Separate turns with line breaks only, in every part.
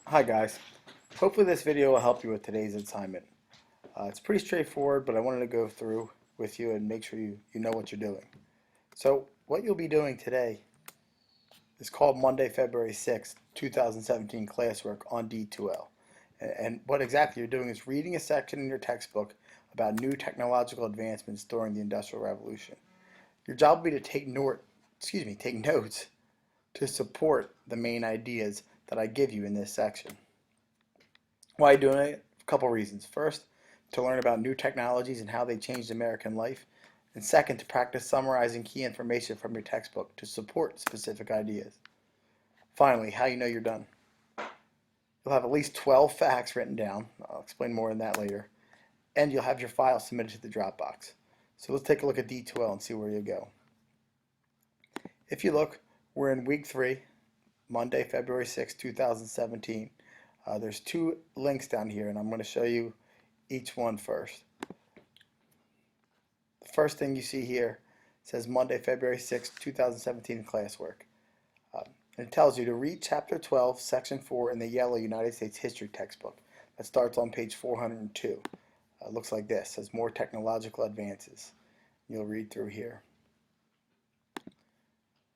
Hi guys, hopefully this video will help you with today's assignment. It's pretty straightforward, but I wanted to go through with you and make sure you know what you're doing. So what you'll be doing today is called Monday, February 6th, 2017 classwork on D2L. And what exactly you're doing is reading a section in your textbook about new technological advancements during the Industrial Revolution. Your job will be to take notes to support the main ideas that I give you in this section. Why are you doing it? A couple reasons. First, to learn about new technologies and how they changed American life. And second, to practice summarizing key information from your textbook to support specific ideas. Finally, how you know you're done. You'll have at least 12 facts written down. I'll explain more on that later. And you'll have your file submitted to the Dropbox. So let's take a look at D2L and see where you go. If you look, we're in week 3, Monday, February 6, 2017. There's 2 links down here, and I'm going to show you each one first. The first thing you see here says Monday, February 6, 2017 classwork. And it tells you to read Chapter 12, Section 4 in the yellow United States History textbook. That starts on page 402. It looks like this. It says more technological advances. You'll read through here.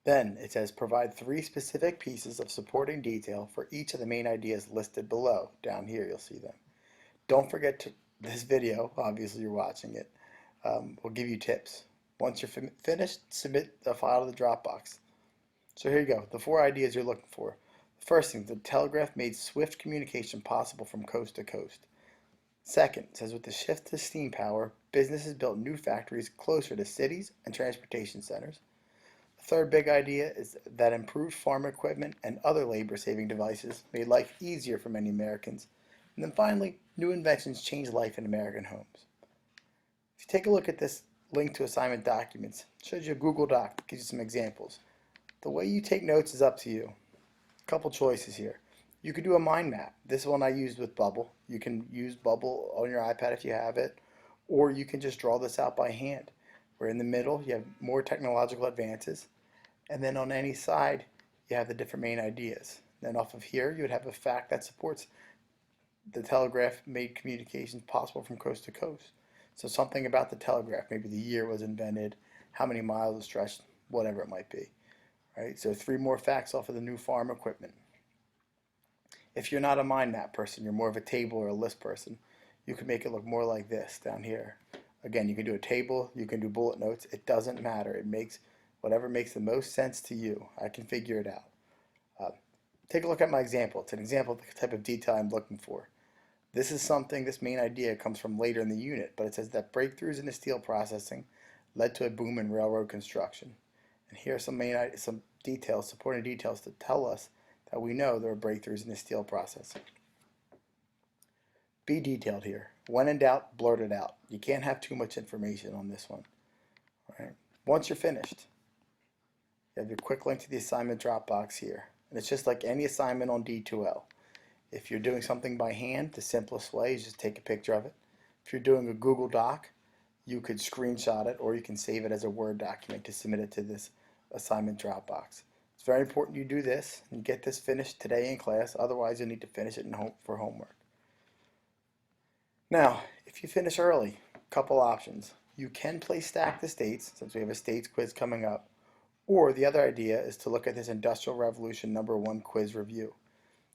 Then it says provide 3 specific pieces of supporting detail for each of the main ideas listed below. Down here you'll see them. Don't forget this video, obviously you're watching it, will give you tips. Once you're finished, submit the file to the Dropbox. So here you go, the 4 ideas you're looking for. The first thing, the telegraph made swift communication possible from coast to coast. Second, it says with the shift to steam power, businesses built new factories closer to cities and transportation centers. The third big idea is that improved farm equipment and other labor-saving devices made life easier for many Americans. And then finally, new inventions changed life in American homes. If you take a look at this link to assignment documents, it shows you a Google Doc, gives you some examples. The way you take notes is up to you. A couple choices here. You could do a mind map. This one I used with Bubble. You can use Bubble on your iPad if you have it, or you can just draw this out by hand. Where in the middle you have more technological advances, and then on any side you have the different main ideas. Then off of here you would have a fact that supports the telegraph made communications possible from coast to coast. So something about the telegraph, maybe the year it was invented, how many miles it stretched, whatever it might be. Right? So 3 more facts off of the new farm equipment. If you're not a mind map person, you're more of a table or a list person, you can make it look more like this down here. Again, you can do a table, you can do bullet notes, it doesn't matter. It makes whatever makes the most sense to you. I can figure it out. Take a look at my example. It's an example of the type of detail I'm looking for. This main idea comes from later in the unit, but it says that breakthroughs in the steel processing led to a boom in railroad construction. And here are some details, supporting details to tell us that we know there are breakthroughs in the steel processing. Be detailed here. When in doubt, blurt it out. You can't have too much information on this one. All right. Once you're finished, you have your quick link to the assignment Dropbox here. And it's just like any assignment on D2L. If you're doing something by hand, the simplest way is just take a picture of it. If you're doing a Google Doc, you could screenshot it or you can save it as a Word document to submit it to this assignment Dropbox. It's very important you do this and get this finished today in class, otherwise you'll need to finish it for homework. Now, if you finish early, a couple options. You can play Stack the States, since we have a states quiz coming up, or the other idea is to look at this Industrial Revolution #1 quiz review.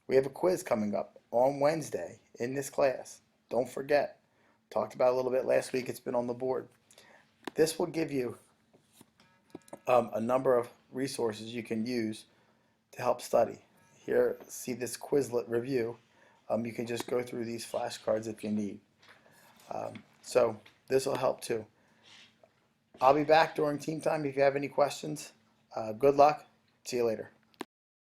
We have a quiz coming up on Wednesday in this class. Don't forget. Talked about it a little bit last week. It's been on the board. This will give you a number of resources you can use to help study. Here, see this Quizlet review. You can just go through these flashcards if you need. So this will help too. I'll be back during team time if you have any questions. Good luck. See you later.